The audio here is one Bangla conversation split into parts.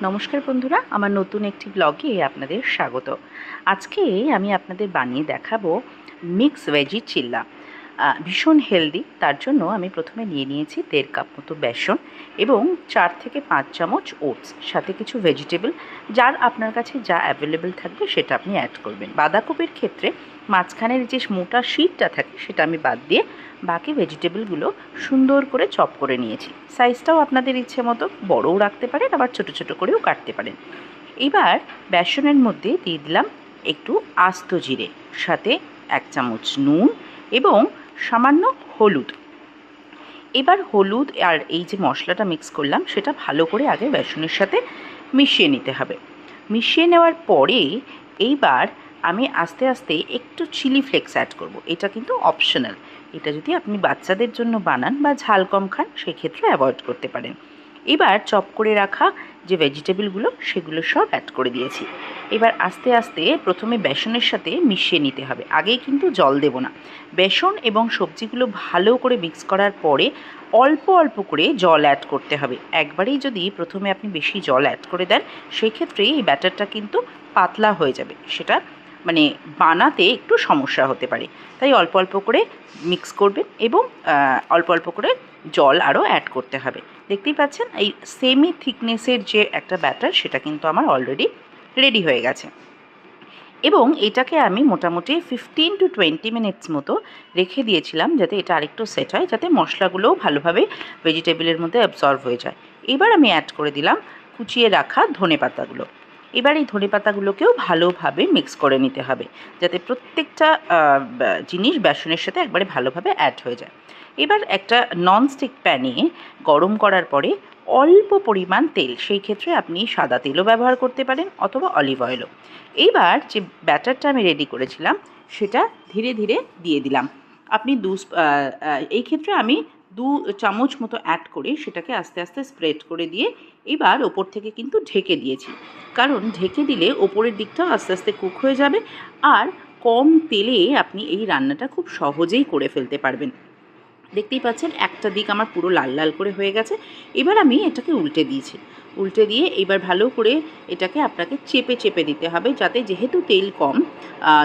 নমস্কার বন্ধুরা, আমার নতুন একটি ব্লগে আপনাদের স্বাগত। আজকে আমি আপনাদের বানিয়ে দেখাবো মিক্স ভেজি চিল্লা। ভীষণ হেলদি। তার জন্য আমি প্রথমে নিয়ে নিয়েছি 1.5 কাপ মতো বেসন এবং 4 থেকে 5 চামচ ওটস, সাথে কিছু ভেজিটেবল, যার আপনার কাছে যা অ্যাভেলেবেল থাকবে সেটা আপনি অ্যাড করবেন। বাঁধাকপির ক্ষেত্রে মাঝখানের যে মোটা শীটটা থাকে সেটা আমি বাদ দিয়ে বাকি ভেজিটেবলগুলো সুন্দর করে চপ করে নিয়েছি। সাইজটাও আপনাদের ইচ্ছে মতো বড়ও রাখতে পারেন, আবার ছোটো ছোটো করেও কাটতে পারেন। এবার বেসনের মধ্যে দিয়ে দিলাম একটু আস্ত জিরে, সাথে 1 চামচ নুন এবং সামান্য হলুদ। এবার হলুদ আর এই যে মশলাটা মিক্স করলাম সেটা ভালো করে আগে বেসনের সাথে মিশিয়ে নিতে হবে। মিশিয়ে নেওয়ার পরে এইবার আমি আস্তে আস্তে একটু চিলি ফ্লেক্স অ্যাড করব। এটা কিন্তু অপশনাল। এটা যদি আপনি বাচ্চাদের জন্য বানান বা ঝাল কম খান সেক্ষেত্রে অ্যাভয়েড করতে পারেন। এবার চপ করে রাখা যে ভেজিটেবলগুলো সেগুলো সব অ্যাড করে দিয়েছি। এবার আস্তে আস্তে প্রথমে বেসনের সাথে মিশিয়ে নিতে হবে, আগেই কিন্তু জল দেব না। বেসন এবং সবজিগুলো ভালো করে মিক্স করার পরে অল্প অল্প করে জল অ্যাড করতে হবে। একবারেই যদি প্রথমে আপনি বেশি জল অ্যাড করে দেন সেক্ষেত্রে এই ব্যাটারটা কিন্তু পাতলা হয়ে যাবে, সেটা মানে বানাতে একটু সমস্যা হতে পারে। তাই অল্প অল্প করে মিক্স করবেন এবং অল্প অল্প করে জল আরও অ্যাড করতে হবে। দেখতেই পাচ্ছেন এই সেমি থিকনেসের যে একটা ব্যাটার সেটা কিন্তু আমার অলরেডি রেডি হয়ে গেছে। এবং এটাকে আমি মোটামুটি 15 to 20 মিনিটস মতো রেখে দিয়েছিলাম যাতে এটা আরেকটু সেট হয়, যাতে মশলাগুলোও ভালোভাবে ভেজিটেবলের মধ্যে অ্যাবসর্ব হয়ে যায়। এবার আমি অ্যাড করে দিলাম কুচিয়ে রাখা ধনেপাতাগুলো। এবার এই ধনেপাতাগুলোকেও ভালোভাবে মিক্স করে নিতে হবে যাতে প্রত্যেকটা জিনিস বেসনের সাথে একবারে ভালোভাবে অ্যাড হয়ে যায়। এবার একটা ননস্টিক প্যানে গরম করার পরে অল্প পরিমাণ তেল, সেই ক্ষেত্রে আপনি সাদা তেলও ব্যবহার করতে পারেন অথবা অলিভ অয়েলও। এইবার যে ব্যাটারটা আমি রেডি করেছিলাম সেটা ধীরে ধীরে দিয়ে দিলাম। আপনি এই ক্ষেত্রে আমি 2 চামচ মতো অ্যাড করে সেটাকে আস্তে আস্তে স্প্রেড করে দিয়ে এবার ওপর থেকে কিন্তু ঢেকে দিয়েছি, কারণ ঢেকে দিলে ওপরের দিকটাও আস্তে আস্তে কুক হয়ে যাবে আর কম তেলে আপনি এই রান্নাটা খুব সহজেই করে ফেলতে পারবেন। দেখতেই পাচ্ছেন একটা দিক আমার পুরো লাল লাল করে হয়ে গেছে। এবার আমি এটাকে উল্টে দিয়েছি। উল্টে দিয়ে এবার ভালো করে এটাকে আপনাকে চেপে চেপে দিতে হবে, যাতে যেহেতু তেল কম,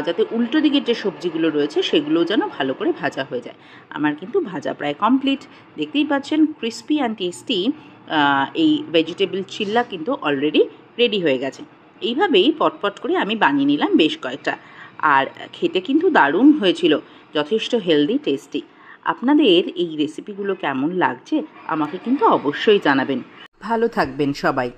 যাতে উল্টো দিকের যে সবজিগুলো রয়েছে সেগুলো যেন ভালো করে ভাজা হয়ে যায়। আমার কিন্তু ভাজা প্রায় কমপ্লিট। দেখতেই পাচ্ছেন ক্রিস্পি অ্যান্ড টেস্টি এই ভেজিটেবল চিল্লা কিন্তু অলরেডি রেডি হয়ে গেছে। এইভাবেই পটপট করে আমি বানিয়ে নিলাম বেশ কয়েকটা, আর খেতে কিন্তু দারুণ হয়েছিল, যথেষ্ট হেলদি টেস্টি। আপনাদের এই রেসিপিগুলো কেমন লাগছে আমাকে কিন্তু অবশ্যই জানাবেন। ভালো থাকবেন সবাই।